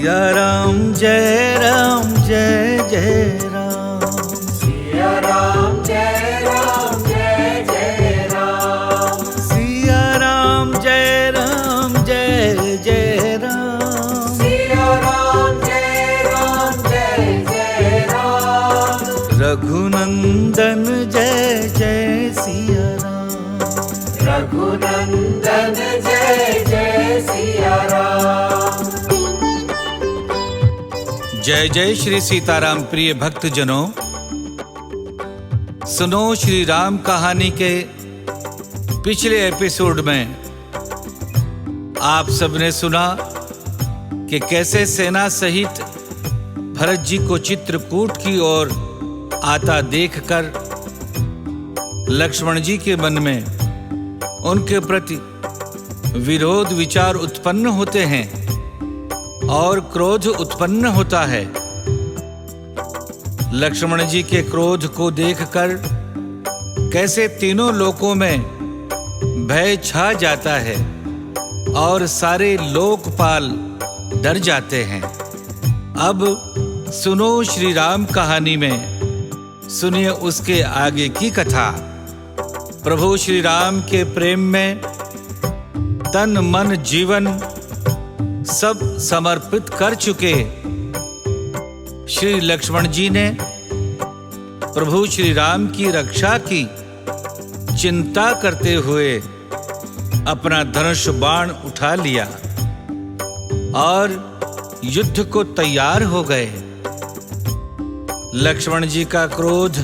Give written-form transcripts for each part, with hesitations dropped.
सिया राम जय जय राम। सिया राम जय जय राम। सिया राम जय जय राम। सिया राम जय राम। रघुनंदन जय जय सिया राम। रघुनंदन जय सिया राम। जय जय श्री सीताराम। प्रिय भक्तजनों, सुनो श्री राम कहानी के पिछले एपिसोड में आप सबने सुना कि कैसे सेना सहित भरत जी को चित्रकूट की ओर आता देखकर लक्ष्मण जी के मन में उनके प्रति विरोध विचार उत्पन्न होते हैं और क्रोध उत्पन्न होता है। लक्ष्मण जी के क्रोध को देखकर कैसे तीनों लोकों में भय छा जाता है और सारे लोकपाल डर जाते हैं। अब सुनो श्री राम कहानी में सुनिए उसके आगे की कथा। प्रभु श्री राम के प्रेम में तन मन जीवन सब समर्पित कर चुके श्री लक्ष्मण जी ने प्रभु श्री राम की रक्षा की चिंता करते हुए अपना धनुष बाण उठा लिया और युद्ध को तैयार हो गए। लक्ष्मण जी का क्रोध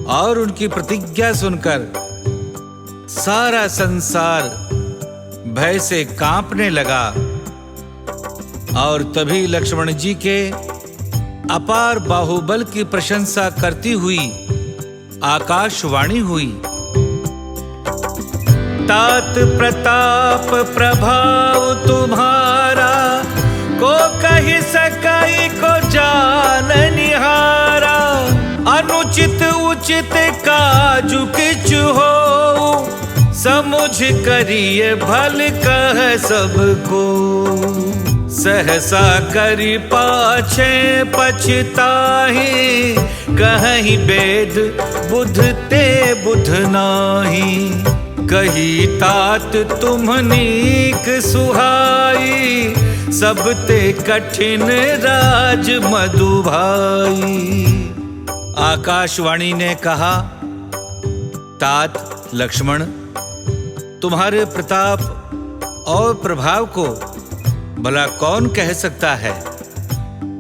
और उनकी प्रतिज्ञा सुनकर सारा संसार भय से कांपने लगा और तभी लक्ष्मण जी के अपार बाहुबल की प्रशंसा करती हुई आकाशवाणी हुई। तात प्रताप प्रभाव तुम्हारा, को कहि सकाई को जान निहारा। अनुचित उचित काजु किचु हो, समुझ करिए भल कह सबको। सहसा करि पाछे पछताहि, कहीं बेद बुध ते बुध नाही। कही तात तुम नीक सुहाई, सब ते कठिन राज मधु भाई। आकाशवाणी ने कहा, तात लक्ष्मण, तुम्हारे प्रताप और प्रभाव को भला कौन कह सकता है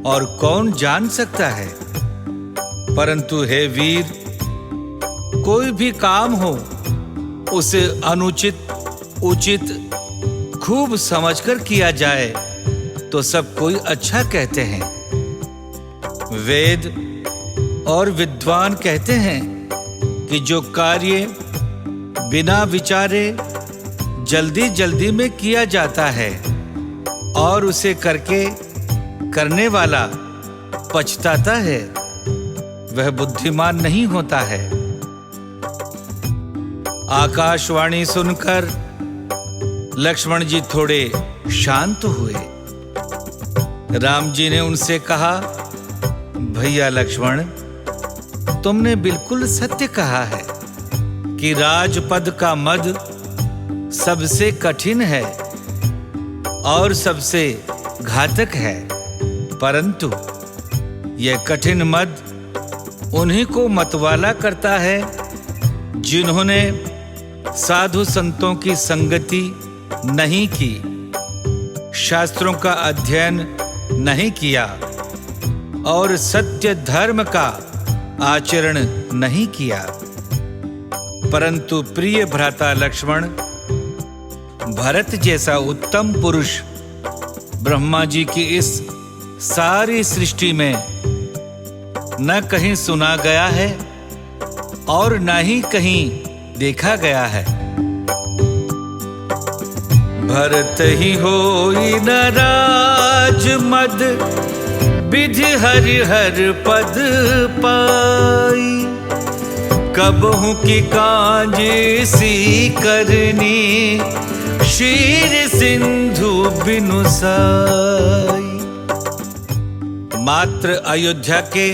और कौन जान सकता है। परंतु हे वीर, कोई भी काम हो उसे अनुचित उचित खूब समझकर किया जाए तो सब कोई अच्छा कहते हैं। वेद और विद्वान कहते हैं कि जो कार्य बिना विचारे जल्दी जल्दी में किया जाता है और उसे करने वाला पछताता है, वह बुद्धिमान नहीं होता है। आकाशवाणी सुनकर लक्ष्मण जी थोड़े शांत हुए। राम जी ने उनसे कहा, भैया लक्ष्मण, तुमने बिल्कुल सत्य कहा है कि राजपद का मद सबसे कठिन है और सबसे घातक है। परंतु यह कठिन मद उन्हीं को मतवाला करता है जिन्होंने साधु संतों की संगति नहीं की, शास्त्रों का अध्ययन नहीं किया और सत्य धर्म का आचरण नहीं किया। परंतु प्रिय भ्राता लक्ष्मण, भरत जैसा उत्तम पुरुष ब्रह्मा जी की इस सारी सृष्टि में न कहीं सुना गया है और न ही कहीं देखा गया है। भरत ही होई न राज मद, विधि हरिहर पद पाई। कबहु की काज सी करनी, क्षीर सिंधु बिनु साई। मात्र अयोध्या के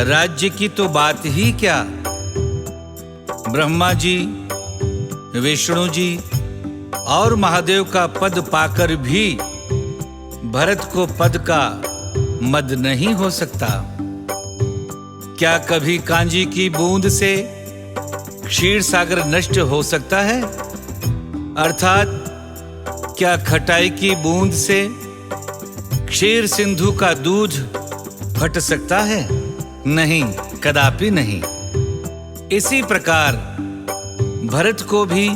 राज्य की तो बात ही क्या, ब्रह्मा जी, विष्णु जी और महादेव का पद पाकर भी भरत को पद का मद नहीं हो सकता। क्या कभी कांजी की बूंद से क्षीर सागर नष्ट हो सकता है? अर्थात क्या खटाई की बूंद से क्षीर सिंधु का दूध फट सकता है? नहीं, कदापि नहीं। इसी प्रकार भरत को भी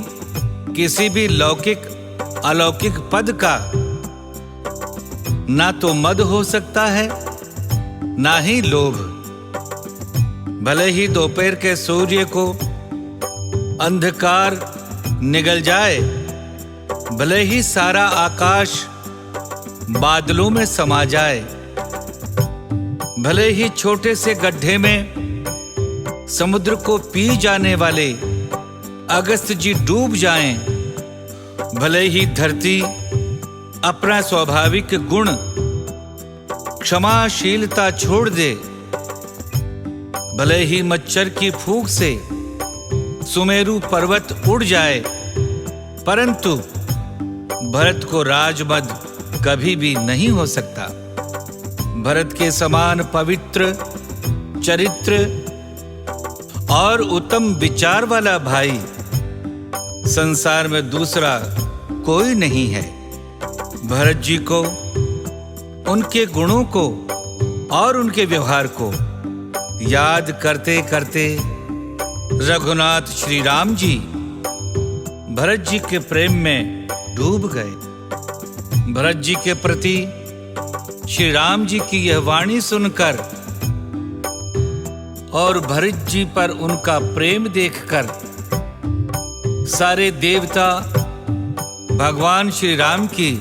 किसी भी लौकिक अलौकिक पद का ना तो मद हो सकता है, ना ही लोभ। भले ही दोपहर के सूर्य को अंधकार निगल जाए, भले ही सारा आकाश बादलों में समा जाए, भले ही छोटे से गड्ढे में समुद्र को पी जाने वाले अगस्त जी डूब जाएं, भले ही धरती अपना स्वाभाविक गुण क्षमाशीलता छोड़ दे, भले ही मच्छर की फूंक से सुमेरु पर्वत उड़ जाए, परंतु भरत को राजमद कभी भी नहीं हो सकता। भरत के समान पवित्र चरित्र और उत्तम विचार वाला भाई संसार में दूसरा कोई नहीं है। भरत जी को, उनके गुणों को और उनके व्यवहार को याद करते करते रघुनाथ श्री राम जी भरत जी के प्रेम में डूब गए। भरत जी के प्रति श्री राम जी की यह वाणी सुनकर और भरत जी पर उनका प्रेम देखकर सारे देवता भगवान श्री राम की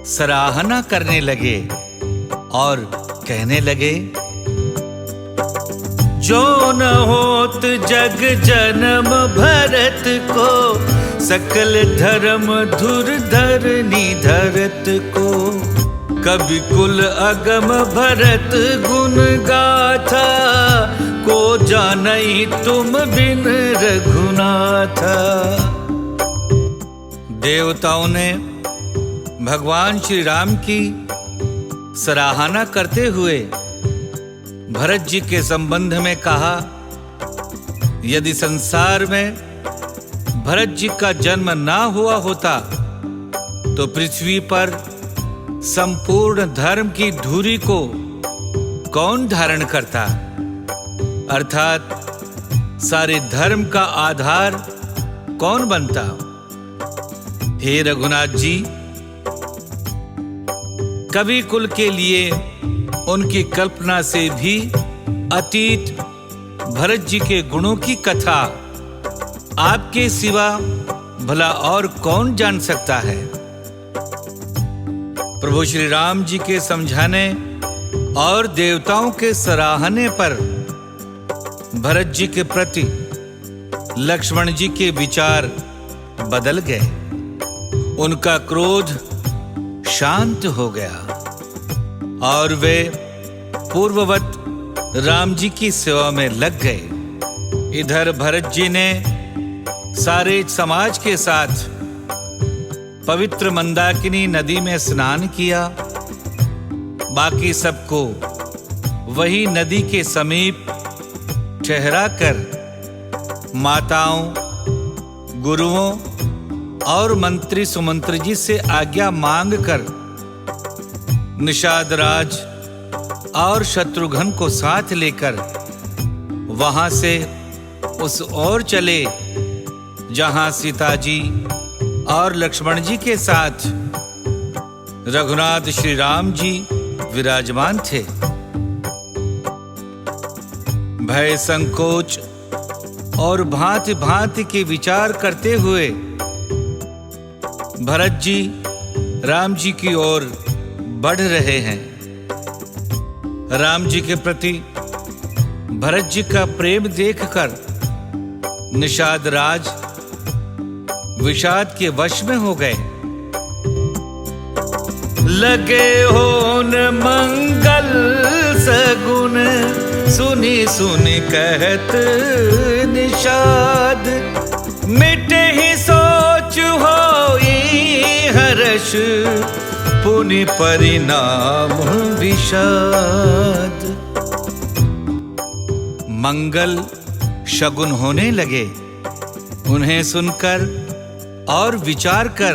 सराहना करने लगे और कहने लगे, जो न होत जग जन्म भरत को, सकल धर्म धुर धरनी धरत को। कवि कुल अगम भरत गुण गाथा, को जानई तुम बिन रघुनाथा। देवताओं ने भगवान श्री राम की सराहना करते हुए भरत जी के संबंध में कहा, यदि संसार में भरत जी का जन्म ना हुआ होता तो पृथ्वी पर संपूर्ण धर्म की धुरी को कौन धारण करता, अर्थात सारे धर्म का आधार कौन बनता। हे रघुनाथ जी, कवि कुल के लिए उनकी कल्पना से भी अतीत भरत जी के गुणों की कथा आपके सिवा भला और कौन जान सकता है। प्रभु श्री राम जी के समझाने और देवताओं के सराहने पर भरत जी के प्रति लक्ष्मण जी के विचार बदल गए। उनका क्रोध शांत हो गया और वे पूर्ववत राम जी की सेवा में लग गए। इधर भरत जी ने सारे समाज के साथ पवित्र मंदाकिनी नदी में स्नान किया। बाकी सबको वही नदी के समीप ठहरा कर माताओं, गुरुओं और मंत्री सुमंत्री जी से आज्ञा मांगकर निषाद राज और शत्रुघ्न को साथ लेकर वहां से उस ओर चले जहां सीता जी और लक्ष्मण जी के साथ रघुनाथ श्री राम जी विराजमान थे। भय, संकोच और भांति भांति के विचार करते हुए भरत जी राम जी की ओर बढ़ रहे हैं। राम जी के प्रति भरत जी का प्रेम देखकर निषाद राज विषाद के वश में हो गए। लगे हो सगुन मंगल सगुन सुनी सुनी कहत निषाद, मिटे ही सोच होई हर्ष पुनि परिणाम विषाद। मंगल शगुन होने लगे, उन्हें सुनकर और विचार कर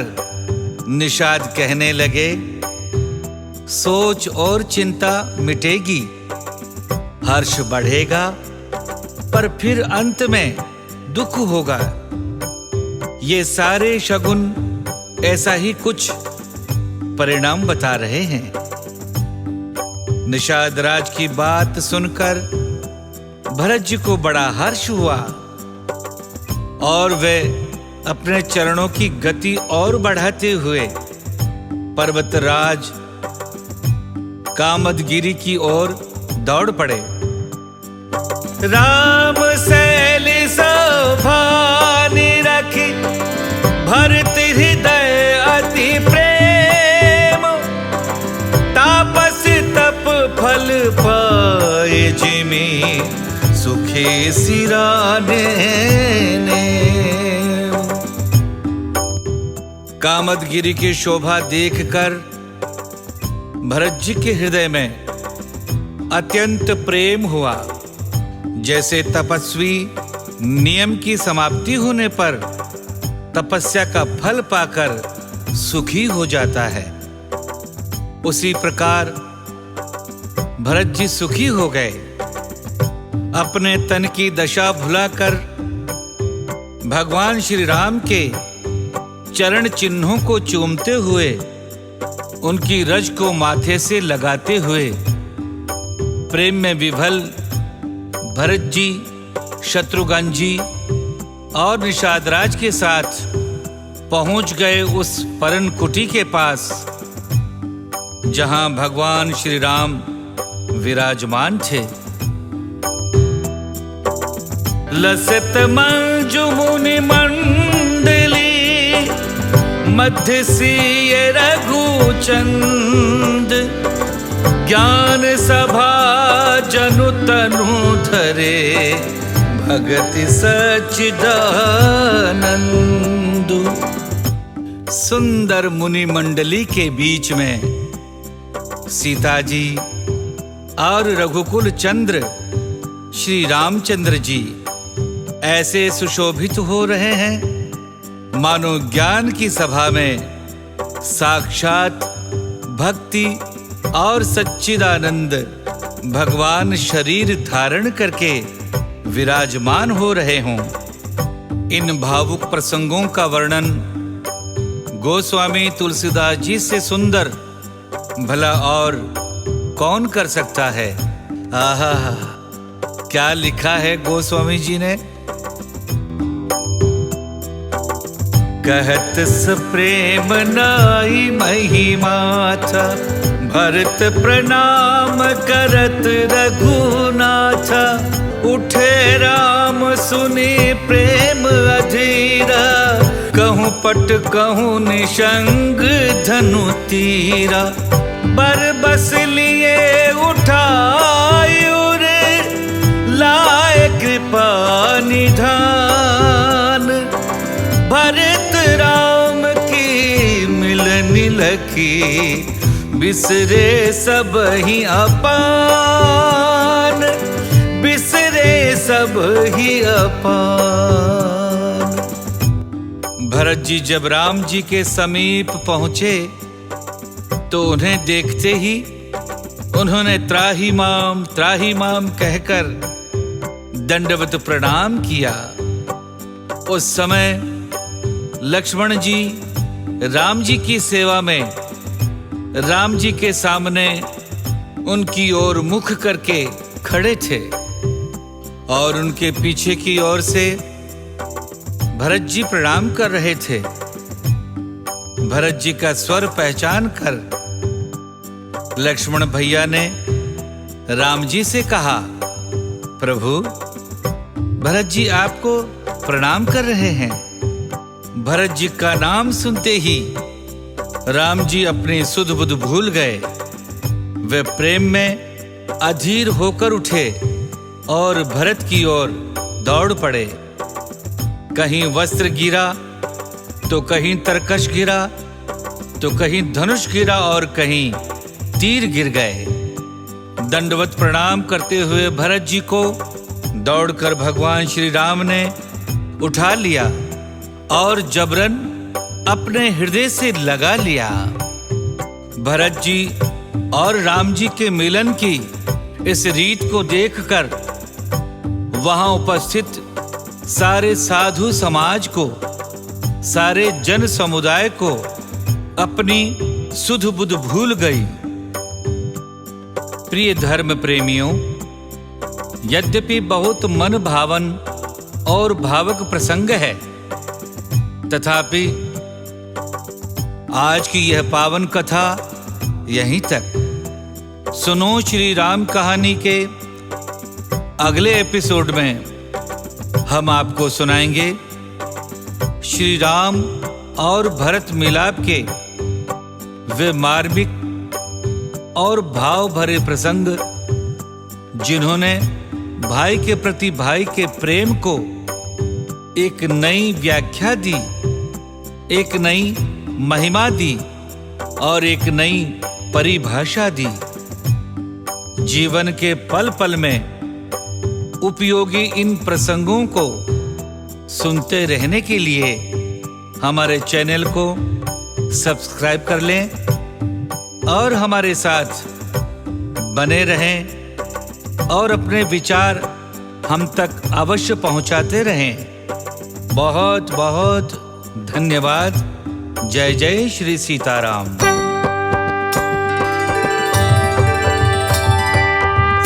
निषाद कहने लगे, सोच और चिंता मिटेगी, हर्ष बढ़ेगा, पर फिर अंत में दुख होगा। ये सारे शगुन ऐसा ही कुछ परिणाम बता रहे हैं। निषाद राज की बात सुनकर भरत जी को बड़ा हर्ष हुआ और वे अपने चरणों की गति और बढ़ाते हुए पर्वतराज कामदगिरी की ओर दौड़ पड़े। राम शैल शोभा निरखी भरत हृदय अति प्रेम, तापस तप फल पाए जिमि सुखे सिराने ने। कामदगिरी की शोभा देखकर भरत जी के हृदय में अत्यंत प्रेम हुआ। जैसे तपस्वी नियम की समाप्ति होने पर तपस्या का फल पाकर सुखी हो जाता है, उसी प्रकार भरत जी सुखी हो गए। अपने तन की दशा भुलाकर भगवान श्री राम के चरण चिन्हों को चूमते हुए, उनकी रज को माथे से लगाते हुए प्रेम में विभल भरत जी, शत्रुघ्न जी और निषाद राज के साथ पहुंच गए उस परन कुटी के पास, जहां भगवान श्री राम विराजमान थे। लसत मंजु मुनि मंडली मध्य सिय रघुचंद, ज्ञान सभा जनु तनु धरे भगति सच्चिदानंदु। सुंदर मुनि मंडली के बीच में सीता जी और रघुकुल चंद्र श्री रामचंद्र जी ऐसे सुशोभित हो रहे हैं मानो ज्ञान की सभा में साक्षात भक्ति और सच्चिदानंद भगवान शरीर धारण करके विराजमान हो रहे हों। इन भावुक प्रसंगों का वर्णन गोस्वामी तुलसीदास जी से सुंदर भला और कौन कर सकता है। आहा, क्या लिखा है गोस्वामी जी ने। कहत प्रेम नाई महिमा था, भरत प्रणाम करत रघुनाथ। उठे राम सुनी प्रेम अधीरा, कहूँ पट कहूँ निशंग धनु तीरा। बर बस लिए उठायुर लाए कृपा निधान। भरत राम की मिलन लखी, बिसरे सब ही अपान, बिसरे सब ही अपान। भरत जी जब राम जी के समीप पहुंचे तो उन्हें देखते ही उन्होंने त्राहि माम कहकर दंडवत प्रणाम किया। उस समय लक्ष्मण जी राम जी की सेवा में राम जी के सामने उनकी ओर मुख करके खड़े थे और उनके पीछे की ओर से भरत जी प्रणाम कर रहे थे। भरत जी का स्वर पहचान कर लक्ष्मण भैया ने राम जी से कहा, प्रभु भरत जी आपको प्रणाम कर रहे हैं। भरत जी का नाम सुनते ही राम जी अपनी सुध बुध भूल गए वे प्रेम में अधीर होकर उठे और भरत की ओर दौड़ पड़े। कहीं वस्त्र गिरा तो कहीं तरकश गिरा तो कहीं धनुष गिरा और कहीं तीर गिर गए। दंडवत प्रणाम करते हुए भरत जी को दौड़कर भगवान श्री राम ने उठा लिया और जबरन अपने हृदय से लगा लिया। भरत जी और राम जी के मिलन की इस रीत को देखकर वहां उपस्थित सारे साधु समाज को, सारे जन समुदाय को अपनी सुध बुध भूल गई। प्रिय धर्म प्रेमियों, यद्यपि बहुत मन भावन और भावुक प्रसंग है, तथापि आज की यह पावन कथा यहीं तक। सुनो श्री राम कहानी के अगले एपिसोड में हम आपको सुनाएंगे श्री राम और भरत मिलाप के वे मार्मिक और भाव भरे प्रसंग, जिन्होंने भाई के प्रति भाई के प्रेम को एक नई व्याख्या दी, एक नई महिमा दी और एक नई परिभाषा दी। जीवन के पल पल में उपयोगी इन प्रसंगों को सुनते रहने के लिए हमारे चैनल को सब्सक्राइब कर लें और हमारे साथ बने रहें और अपने विचार हम तक अवश्य पहुंचाते रहें। बहुत बहुत धन्यवाद। जय जय श्री सीताराम।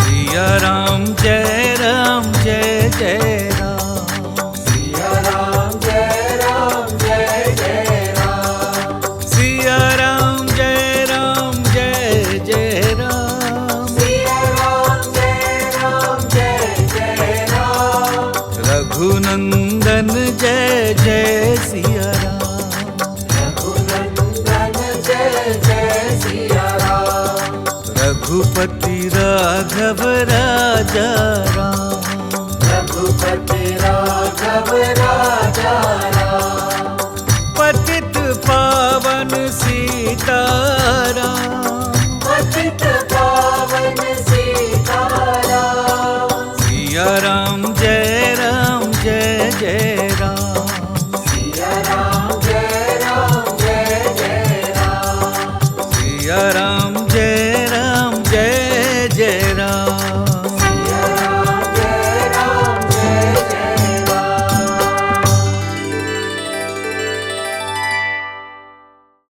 सिया राम जय राम जय जय राम। सिया राम जय राम जय जय राम। सिया राम जय राम जय जय राम। सिया राम जय राम जय जय राम। रघुनंदन जय जय सिया राम। रघुनंदन जय जय सिया राम। रघुपति राघव राजा राम। रघुपति राघव राजा राम। पतित पावन सीताराम। पतित पावन सीताराम। सिया राम जय जय राम। सिया राम जय जय राम। सिया राम